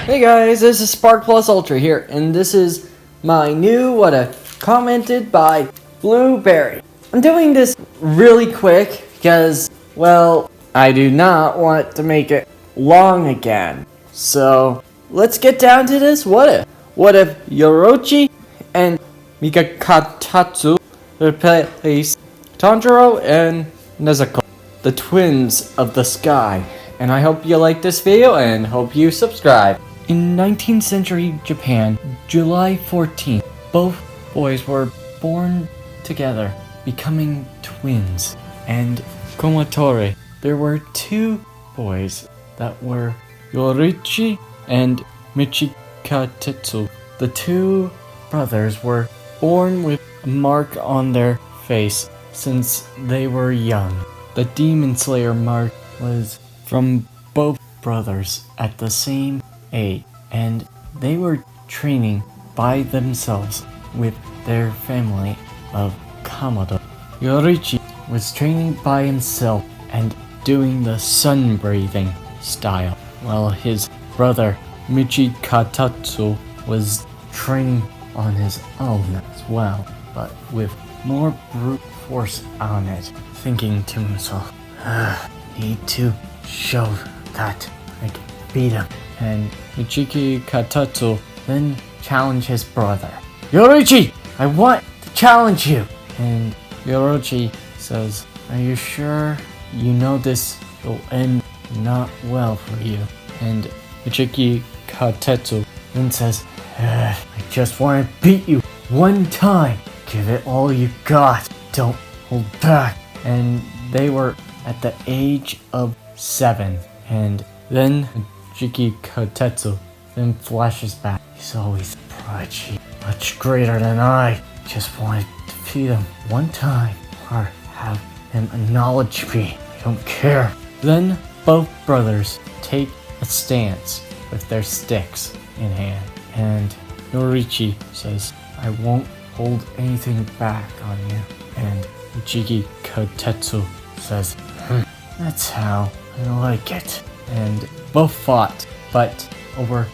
Hey guys, this is Spark Plus Ultra here, and this is my new what if commented by Blueberry. I'm doing this really quick because, well, I do not want to make it long again. So let's get down to this what if. What if Yoriichi and Michikatsu replace Tanjiro and Nezuko, the twins of the sky? And I hope you like this video and hope you subscribe. In 19th century Japan, July 14th, both boys were born together, becoming twins. And Komatore, there were two boys that were Yoriichi and Michikatsu. The two brothers were born with a mark on their face since they were young. The Demon Slayer mark was from both brothers at the same age, and they were training by themselves with their family of Kamado. Yoriichi was training by himself and doing the sun breathing style, while his brother Michikatsu was training on his own as well, but with more brute force on it, thinking to himself, need to show that I can beat him. And Michikatsu then challenged his brother. Yoriichi, I want to challenge you. And Yoriichi says, are you sure you know this will end not well for you? And Michikatsu then says, I just want to beat you one time. Give it all you got. Don't hold back. And they were at the age of 7. And then Michikatsu then flashes back. He's always prodigy, much greater than I. Just wanted to defeat him one time or have him acknowledge me. I don't care. Then both brothers take a stance with their sticks in hand. And Yoriichi says, I won't hold anything back on you. And Michikatsu says, that's how I like it. And both fought, but over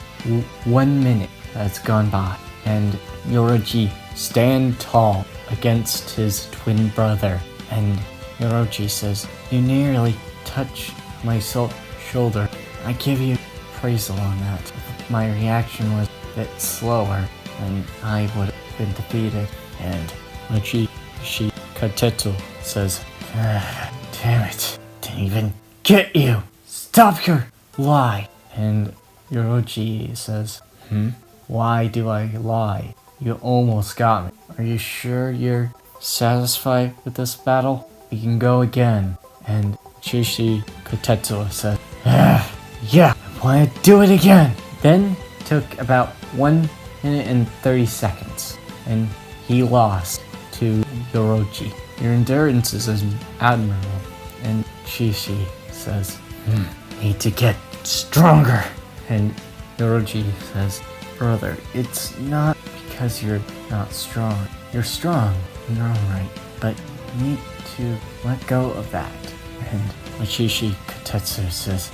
1 minute has gone by, and Yoriichi stand tall against his twin brother. And Yoriichi says, you nearly touched my shoulder. I give you appraisal on that. My reaction was a bit slower, and I would have been defeated. And Michikatsu says, damn it, didn't even get you. Stop your lie. And Yoriichi says, why do I lie? You almost got me. Are you sure you're satisfied with this battle? We can go again. And Michikatsu says, yeah, I want to do it again. Then took about 1 minute and 30 seconds, and he lost to Yoriichi. Your endurance is admirable. And Shishi says, need to get stronger. And Yoriichi says, brother, it's not because you're not strong. You're strong in your own right, but you need to let go of that. And Michikatsu says,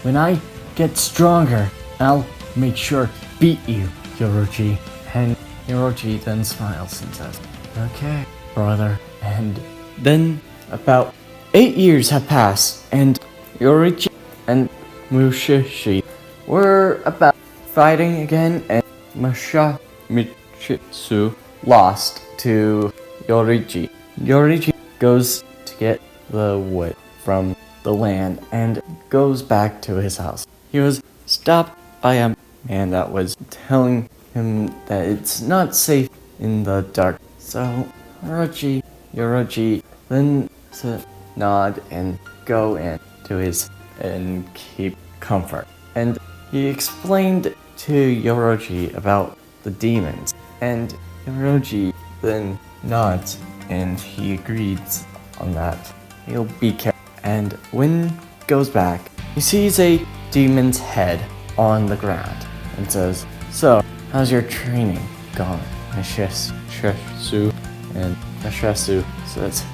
when I get stronger, I'll make sure to beat you, Yoriichi. And Yoriichi then smiles and says, okay, brother. And then about 8 years have passed, and Yoriichi and Mushishi were about fighting again, and Michikatsu lost to Yoriichi. Yoriichi goes to get the wood from the land and goes back to his house. He was stopped by a man that was telling him that it's not safe in the dark. So Yoriichi then nod and go in to his and keep comfort. And he explained to Yoriichi about the demons, and Yoriichi then nods and he agrees on that. He'll be careful. And when he goes back, he sees a demon's head on the ground and says, so, how's your training going? Michikatsu and Michikatsu says,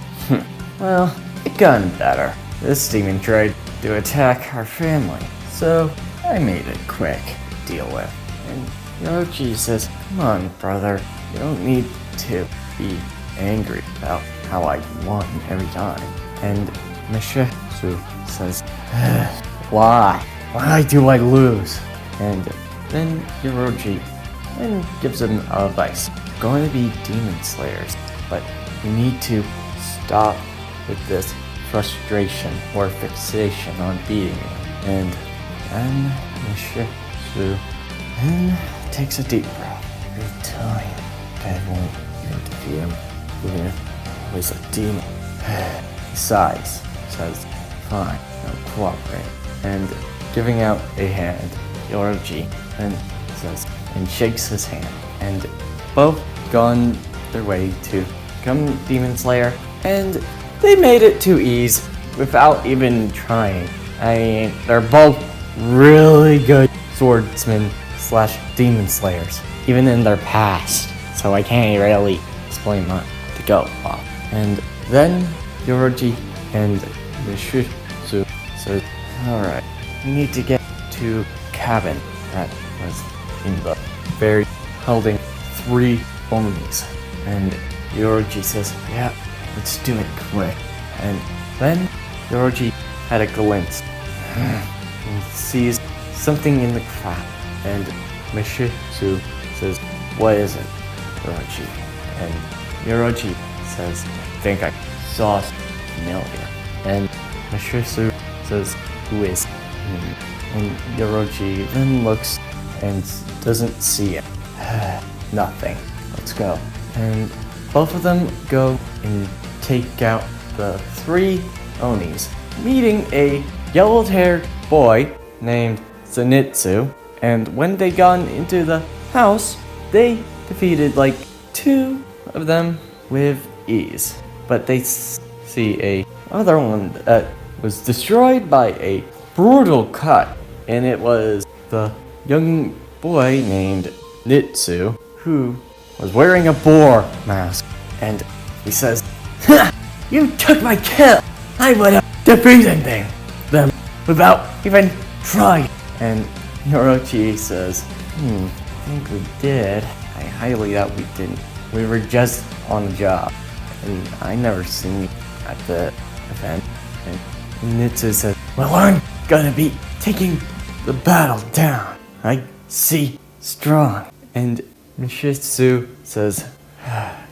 well, it gotten better. This demon tried to attack our family, so I made it quick. deal with. And Yoriichi says, come on, brother. You don't need to be angry about how I won every time. And Michikatsu says, why? Why do I lose? And then Yoriichi then gives him advice. Going to be demon slayers, but you need to stop with this frustration or fixation on beating me. And then Michikatsu then takes a deep breath. Every time I won't even defeat him, even if it was a demon. He sighs, says, fine, I'll cooperate. And giving out a hand, Yoriichi then says, and shakes his hand. And both gone their way to become Demon Slayer, and they made it to ease without even trying. I mean, they're both really good swordsmen / Demon Slayers, even in their past, so I can't really explain much to go off. And then Yoriichi and Michikatsu said, alright, we need to get to cabin that was in the ferry holding 3 Onis. And Yoriichi says, yeah, let's do it quick. And then Yoriichi had a glimpse and sees something in the crowd. And Michikatsu says, what is it, Yoriichi? And Yoriichi says, I think I saw familiar. And Michikatsu says, who is it? And Yoriichi then looks and doesn't see it. Nothing. Let's go. And both of them go and take out the 3 Onis, meeting a yellow-haired boy named Zenitsu. And when they got into the house, they defeated like 2 of them with ease. But they see a other one that was destroyed by a brutal cut, and it was the young boy named Nitsu, who was wearing a boar mask. And he says, ha! You took my kill! I would have defeated them without even trying. And Yoriichi says, I think we did. I highly doubt we didn't. We were just on the job, and I never seen you at the event. And Nitsu says, well, I'm gonna be taking the battle down. I see strong. And Michikatsu says,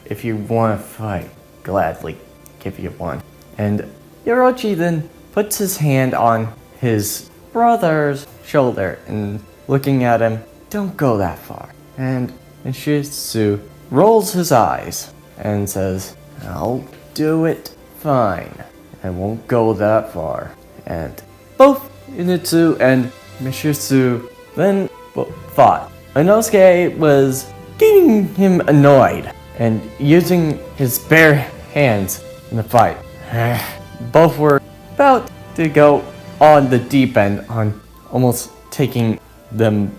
if you want to fight, gladly give you one. And Yoriichi then puts his hand on his brother's shoulder and looking at him, don't go that far. And Michikatsu rolls his eyes and says, I'll do it fine. I won't go that far. And both Zenitsu and Michikatsu then fought. Inosuke was getting him annoyed and using his bare hands in the fight. Both were about to go on the deep end on almost taking them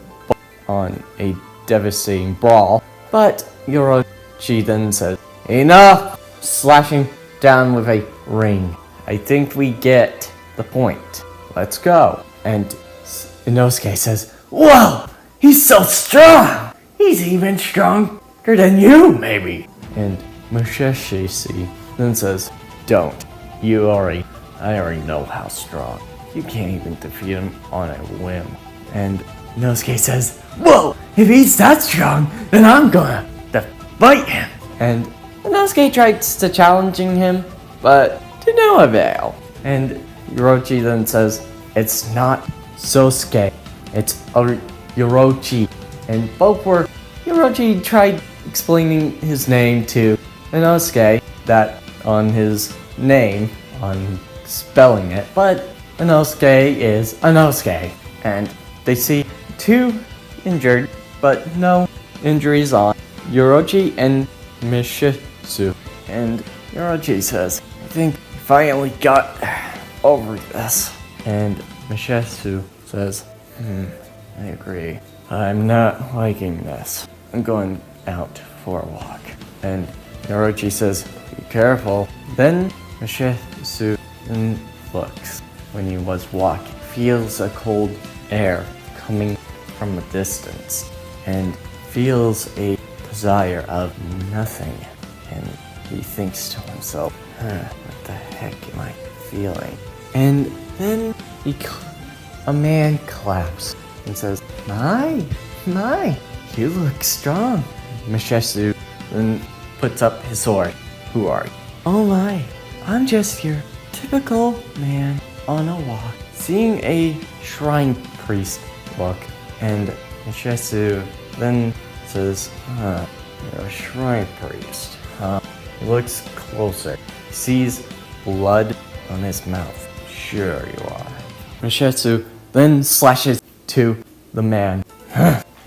on a devastating brawl. But Yoriichi then said, enough! Slashing down with a ring. I think we get the point. Let's go. And Inosuke says, whoa! He's so strong! He's even stronger than you, maybe. And Michikatsu then says, don't. I already know how strong. You can't even defeat him on a whim. And Inosuke says, whoa! If he's that strong, then I'm gonna fight him. And Inosuke tries to challenging him, but to no avail. And Yoriichi then says, it's not Sosuke, it's Yoriichi. And Yoriichi tried explaining his name to Inosuke, that on his name, on spelling it, but Inosuke is Inosuke. And they see 2 injured, but no injuries on Yoriichi and Michikatsu. And Yoriichi says, I think we finally got over this. And Michikatsu says, I agree. I'm not liking this. I'm going out for a walk. And Yoriichi says, be careful. Then Michikatsu looks when he was walking. Feels a cold air coming from a distance and feels a desire of nothing. And he thinks to himself, what the heck am I feeling? And then a man claps and says, my, you look strong. Michikatsu then puts up his sword. Who are you? Oh my, I'm just your typical man on a walk. Seeing a shrine priest look, and Michikatsu then says, you're a shrine priest, huh? He looks closer. He sees blood on his mouth. Sure you are. Michikatsu then slashes to the man.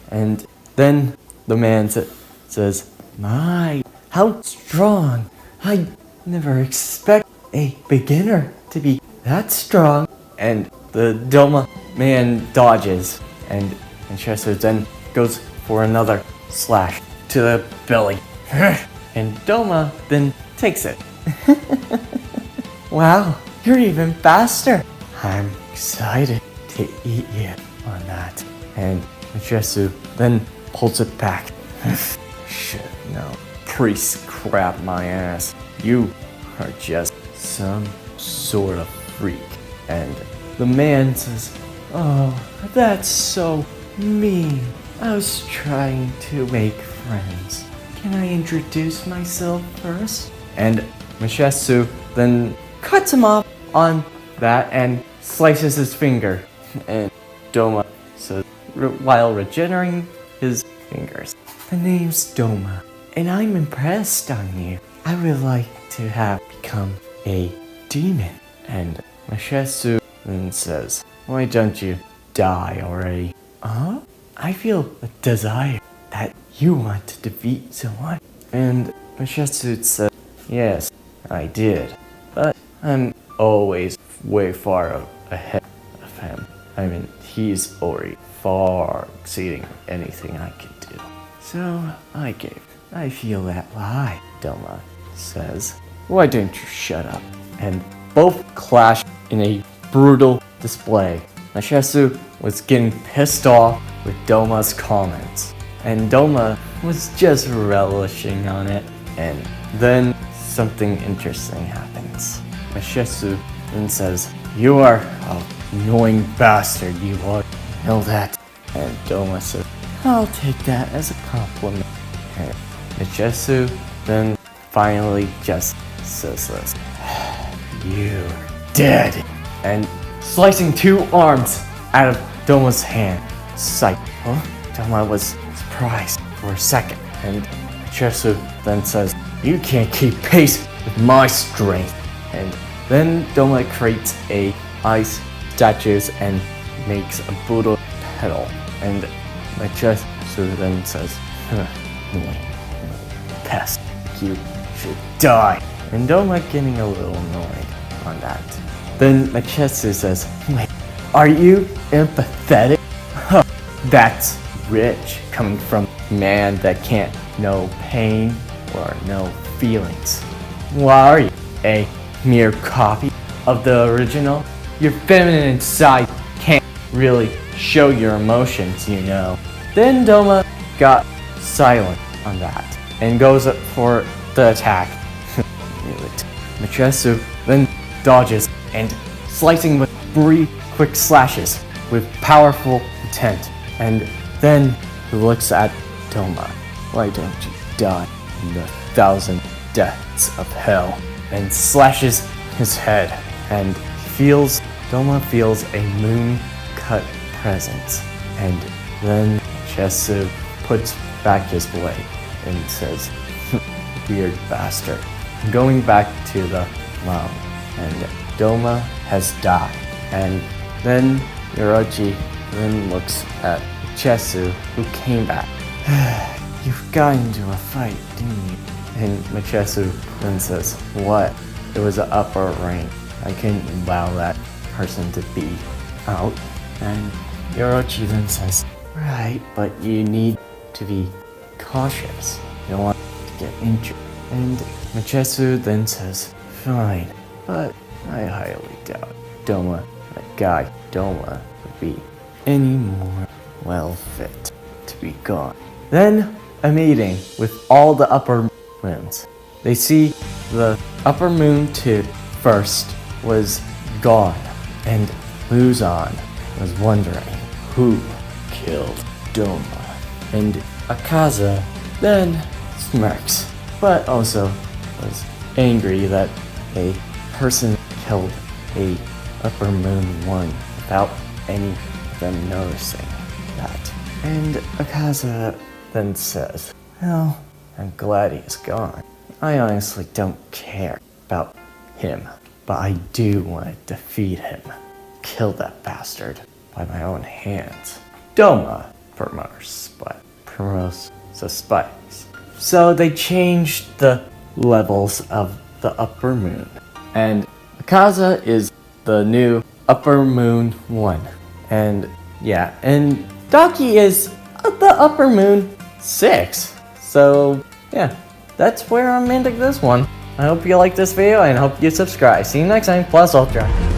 And then the man says, my, how strong. I never expect a beginner to be that strong. And the Doma man dodges, and Michikatsu then goes for another slash to the belly. And Doma then takes it. Wow, you're even faster. I'm excited to eat you on that. And Michikatsu then pulls it back. Shit, no. Priest crap my ass. You are just some sort of freak. And the man says, oh, that's so mean. I was trying to make friends. Can I introduce myself first? And Michikatsu then cuts him off on that and slices his finger. And Doma says, while regenerating his fingers, the name's Doma, and I'm impressed on you. I would like to have become a demon. And Michikatsu then says, why don't you die already? I feel a desire that you want to defeat someone. And Michikatsu says, yes, I did. But I'm always way far ahead of him. I mean, he's already far exceeding anything I could do. So I feel that lie, Doma says. Why don't you shut up? And both clash in a brutal display. Michikatsu was getting pissed off with Doma's comments, and Doma was just relishing on it. And then something interesting happens. Michikatsu then says, you are an annoying bastard, you are. Know that. And Doma says, I'll take that as a compliment. And Michikatsu then finally just says this, you're dead. And slicing two arms out of Doma's hand. Sight. Huh? Doma was surprised for a second. And Michikatsu then says, you can't keep pace with my strength. And then Doma creates a ice statues and makes a brutal pedal. And Michikatsu then says, annoying pest, you should die. And Doma getting a little annoyed on that. Then Michikatsu says, wait, are you empathetic? Huh, that's rich, coming from a man that can't know pain or know feelings. Why are you? A mere copy of the original? Your feminine side can't really show your emotions, you know. Then Doma got silent on that and goes up for the attack. Michikatsu then dodges and slicing with 3 quick slashes with powerful intent. And then he looks at Doma. Why don't you die in the 1,000 deaths of hell? And slashes his head, and Doma feels a moon-cut presence. And then Michikatsu puts back his blade and says, weird bastard. Going back to the mom, and Doma has died. And then Yoriichi then looks at Michikatsu, who came back. You've got into a fight, didn't you? And Michikatsu then says, what? It was an upper rank. I couldn't allow that person to be out. And Yoriichi then says, right, but you need to be cautious. You don't want to get injured. And Michikatsu then says, fine, but I highly doubt that guy Doma would be any more well fit to be gone. Then, a meeting with all the upper moons. They see the upper moon to first was gone, and Luzon was wondering who killed Doma. And Akaza then smirks, but also was angry that a person killed a upper moon one without any of them noticing that. And Akaza then says, well, I'm glad he's gone. I honestly don't care about him, but I do want to defeat him. Kill that bastard by my own hands. Doma promotes the spikes. So they changed the levels of the upper moon. And Akaza is the new upper moon 1. And yeah, and Daki is the upper moon 6. So yeah, that's where I'm ending this one. I hope you like this video and hope you subscribe. See you next time, Plus Ultra.